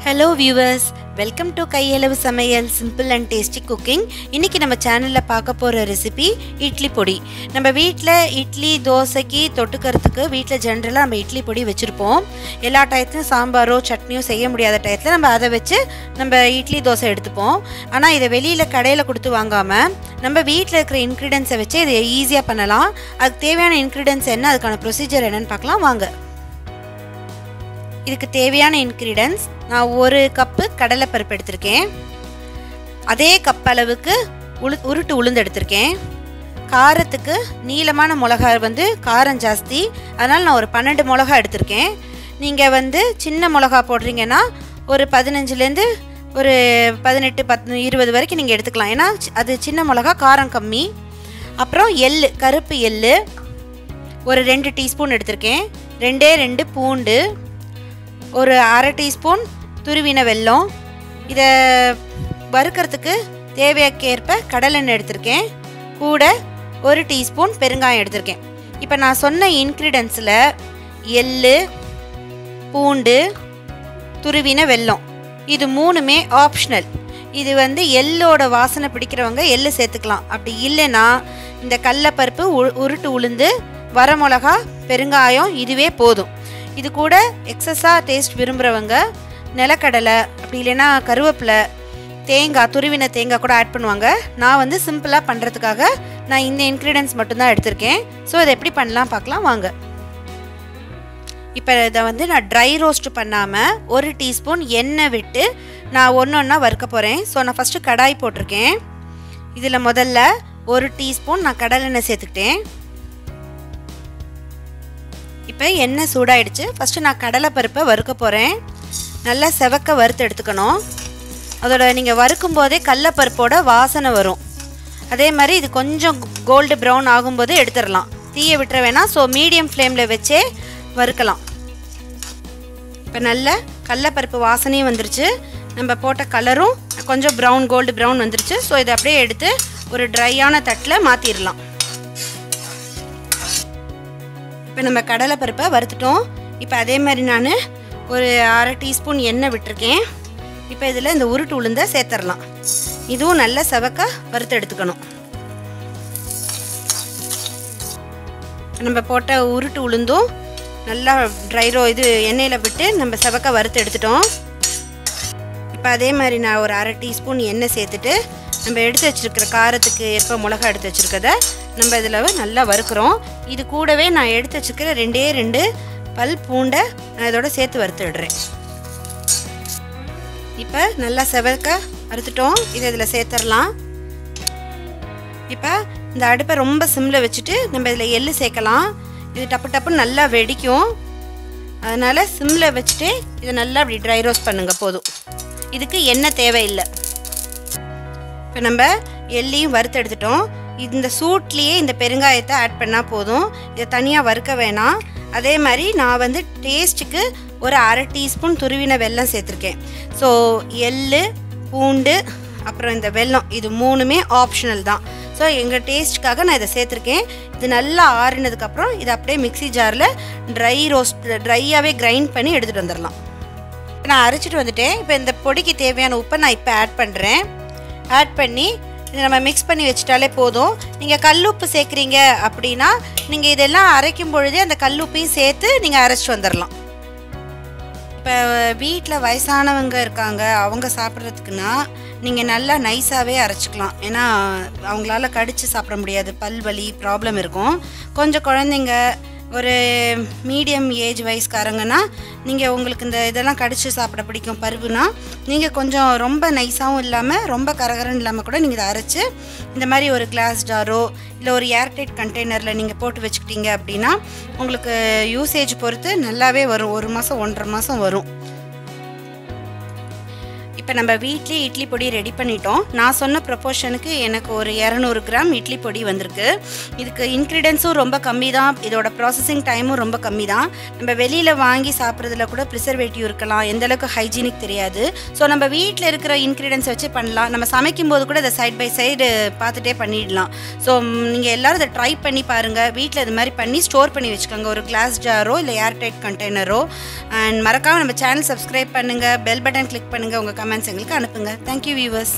Hello viewers, welcome to கையளவு சமையல் simple and tasty cooking. இன்னைக்கு நம்ம சேனல்ல பார்க்க போற ரெசிபி இட்லி பொடி. நம்ம வீட்ல இட்லி தோசைக்கு தொட்டுக்கிறதுக்கு வீட்ல ஜெனரலா நம்ம இட்லி பொடி வச்சிருப்போம். எல்லா டைத்தும் சாம்பாரோ சட்னியோ செய்ய முடியாத டைத்துல நம்ம அதை வச்சு நம்ம இட்லி தோசை எடுத்துப்போம். ஆனா இத வெளியில கடையில கொடுத்து வாங்காம நம்ம வீட்ல இருக்கிற இன்கிரிடியன்ட்ஸை வச்சு இதை ஈஸியா பண்ணலாம். அதுக்கு தேவையான இன்கிரிடியன்ட்ஸ் என்ன, அதுக்கான ப்ரொசீஜர் என்னன்னு பார்க்கலாம் வாங்க. இதுக்கு தேவையான இன்கிரிடியன்ட்ஸ் நான் 1 கப்பு கடலை பருப்பு எடுத்திருக்கேன். அதே கப் அளவுக்கு உருட்டு உளுந்து எடுத்திருக்கேன். காரத்துக்கு நீளமான மிளகாய் காரம் ஜாஸ்தி, அதனால் நான் ஒரு 12 மிளகாய் எடுத்திருக்கேன். நீங்கள் சின்ன மிளகாய் போடுறீங்கன்னா ஒரு 15லேருந்து ஒரு 18, 20 வரைக்கும் நீங்கள் எடுத்துக்கலாம். ஏன்னா அது சின்ன மிளகாய் காரம் கம்மி. அப்புறம் எள்ளு, கருப்பு எள்ளு ஒரு 2 டீஸ்பூன் எடுத்திருக்கேன். 2 பூண்டு, ஒரு அரை டீஸ்பூன் துருவின வெல்லம். இதை வறுக்கிறதுக்கு தேவைக்கேற்ப கடலெண்ணெய் எடுத்திருக்கேன். கூட 1 டீஸ்பூன் பெருங்காயம் எடுத்திருக்கேன். இப்போ நான் சொன்ன இன்க்ரீடியன்ஸில் எள்ளு, பூண்டு, துருவின வெல்லம் இது 3மே ஆப்ஷனல். இது எள்ளோட வாசனை பிடிக்கிறவங்க எள்ளு சேர்த்துக்கலாம். அப்படி இல்லைன்னா இந்த கடலைப்பருப்பு, உருட்டு உளுந்து, வரமிளகா, பெருங்காயம் இதுவே போதும். இது கூட எக்ஸஸாக டேஸ்ட் விரும்புகிறவங்க நிலக்கடலை அப்படி இல்லைன்னா கருவேப்பிலை, தேங்காய், துருவின தேங்காய் கூட ஆட் பண்ணுவாங்க. நான் சிம்பிளாக பண்ணுறதுக்காக நான் இந்த இன்க்ரீடியன்ட்ஸ் மட்டும்தான் எடுத்திருக்கேன். ஸோ இதை எப்படி பண்ணலாம் பார்க்கலாம் வாங்க. இப்போ இதை நான் ட்ரை ரோஸ்ட் பண்ணாமல் 1 டீஸ்பூன் எண்ணெய் விட்டு நான் ஒன்றா வறுக்க போகிறேன். ஸோ நான் ஃபஸ்ட்டு கடாய் போட்டிருக்கேன். இதில் முதல்ல 1 டீஸ்பூன் நான் கடலெண்ணெய் சேர்த்துக்கிட்டேன். இப்போ எண்ணெய் சூடாயிடுச்சு. ஃபஸ்ட்டு நான் கடலைப்பருப்பை வறுக்க போகிறேன். நல்லா செவக்க வறுத்து எடுத்துக்கணும். அதோட நீங்கள் வறுக்கும் போதே கடலைப்பருப்போட வாசனை வரும். அதே மாதிரி இது கொஞ்சம் கோல்டு ப்ரௌன் ஆகும்போது எடுத்துடலாம். தீயை விட்டுற வேணாம். ஸோ மீடியம் ஃப்ளேமில் வச்சே வறுக்கலாம். இப்போ நல்ல கடலைப்பருப்பு வாசனையும் வந்துருச்சு. நம்ம போட்ட கலரும் கொஞ்சம் ப்ரௌன், கோல்டு ப்ரௌன் வந்துருச்சு. ஸோ இதை அப்படியே எடுத்து ஒரு ட்ரையான தட்டில் மாற்றிடலாம். இப்போ நம்ம கடலைப்பருப்பை வறுத்துட்டோம். இப்போ அதே மாதிரி நான் ஒரு அரை டீஸ்பூன் எண்ணெய் விட்டுருக்கேன். இப்போ இதில் இந்த உருட்டு உளுந்தை சேர்த்துடலாம். இதுவும் நல்லா செவக்க வறுத்து எடுத்துக்கணும். நம்ம போட்ட உருட்டு உளுந்தும் நல்லா இது எண்ணெயில் விட்டு நம்ம செவக்க வறுத்து எடுத்துட்டோம். இப்போ அதே மாதிரி நான் ஒரு அரை டீஸ்பூன் எண்ணெய் சேர்த்துட்டு நம்ம எடுத்து வச்சுருக்கிற காரத்துக்கு எப்போ மிளகா எடுத்து வச்சுருக்கத நம்ம இதில் நல்லா வறுக்கிறோம். இது கூடவே நான் எடுத்து வச்சுருக்கிற 2 பல் பூண்டை நான் இதோட சேர்த்து வறுத்து விடுறேன். இப்போ நல்லா செவக்க வறுத்துட்டோம். இதை இதில் சேர்த்துடலாம். இப்போ இந்த அடுப்பை ரொம்ப சிம்மில் வச்சுட்டு நம்ம இதில் எள்ளு சேர்க்கலாம். இது டப்பு டப்புன்னு நல்லா வெடிக்கும். அதனால் சிம்மில் வச்சுட்டு இதை நல்லா அப்படி ட்ரை ரோஸ்ட் பண்ணுங்கள் போதும். இதுக்கு எண்ணெய் தேவையில்லை. இப்போ நம்ம எள்ளையும் வறுத்து எடுத்துட்டோம். இந்த சூட்லேயே இந்த பெருங்காயத்தை ஆட் பண்ணால் போதும். இதை தனியாக வறுக்க வேணாம். அதே மாதிரி நான் டேஸ்ட்டுக்கு ஒரு அரை டீஸ்பூன் துருவின வெல்லம் சேர்த்துருக்கேன். ஸோ எள்ளு, பூண்டு, அப்புறம் இந்த வெல்லம் இது 3மே ஆப்ஷனல் தான். ஸோ எங்கள் டேஸ்ட்டுக்காக நான் இதை சேர்த்துருக்கேன். இது நல்லா ஆறினதுக்கப்புறம் இதை அப்படியே மிக்ஸி ஜாரில் ட்ரையாகவே கிரைண்ட் பண்ணி எடுத்துகிட்டு வந்துடலாம். நான் அரைச்சிட்டு வந்துட்டேன். இப்போ இந்த பொடிக்கு தேவையான உப்பை நான் இப்போ ஆட் பண்ணுறேன். ஆட் பண்ணி இதை நம்ம மிக்ஸ் பண்ணி வச்சிட்டாலே போதும். நீங்கள் கல்லுப்பு சேர்க்குறீங்க அப்படின்னா நீங்கள் இதெல்லாம் அரைக்கும் பொழுதே அந்த கல்லுப்பையும் சேர்த்து நீங்கள் அரைச்சிட்டு வந்துடலாம். இப்போ வீட்டில் வயசானவங்க இருக்காங்க, அவங்க சாப்பிட்றதுக்குன்னா நீங்கள் நல்லா நைஸாகவே அரைச்சிக்கலாம். ஏன்னா அவங்களால கடித்து சாப்பிட முடியாது, பல் வலி ப்ராப்ளம் இருக்கும். கொஞ்சம் குழந்தைங்க, ஒரு மீடியம் ஏஜ் வயசுக்காரங்கன்னா நீங்கள் உங்களுக்கு இந்த இதெல்லாம் கடிச்சு சாப்பிட பிடிக்கும் பருப்புனா நீங்கள் கொஞ்சம் ரொம்ப நைஸாகவும் இல்லாமல் ரொம்ப கரகரன்னு இல்லாமல் கூட நீங்கள் இதை அரைச்சி இந்த மாதிரி ஒரு கிளாஸ் ஜாரோ இல்லை ஒரு ஏர்டைட் கண்டெய்னரில் நீங்கள் போட்டு வச்சுக்கிட்டீங்க அப்படின்னா உங்களுக்கு யூசேஜ் பொறுத்து நல்லாவே வரும். 1 மாதம் 1.5 மாதம் வரும். இப்போ இப்போ நம்ம வீட்லேயே இட்லி பொடி ரெடி பண்ணிட்டோம். நான் சொன்ன ப்ரொபோர்ஷனுக்கு எனக்கு ஒரு 200 கிராம் இட்லி பொடி வந்திருக்கு. இதுக்கு இன்க்ரீடியன்ஸும் ரொம்ப கம்மி தான், இதோட ப்ராசஸிங் டைமும் ரொம்ப கம்மி தான். நம்ம வெளியில் வாங்கி சாப்பிட்றதுல கூட ப்ரிசர்வேட்டிவ் இருக்கலாம், எந்தளவுக்கு ஹைஜீனிக் தெரியாது. ஸோ நம்ம வீட்டில் இருக்கிற இன்க்ரீடியன்ஸ் வச்சு பண்ணலாம். நம்ம சமைக்கும் போது கூட இதை சைட் பை சைடு பார்த்துட்டே பண்ணிடலாம். ஸோ நீங்கள் எல்லோரும் இதை ட்ரை பண்ணி பாருங்கள். வீட்டில் இது மாதிரி பண்ணி ஸ்டோர் பண்ணி வச்சுக்கோங்க, ஒரு கிளாஸ் ஜாரோ இல்லை ஏர்டைட் கண்டெய்னரோ. அண்ட் மறக்காமல் நம்ம சேனல் சப்ஸ்கிரைப் பண்ணுங்கள், பெல் பட்டன் கிளிக் பண்ணுங்கள், உங்கள் கமெண்ட்ஸ் எங்களுக்கு அனுப்புங்க. Thank you viewers.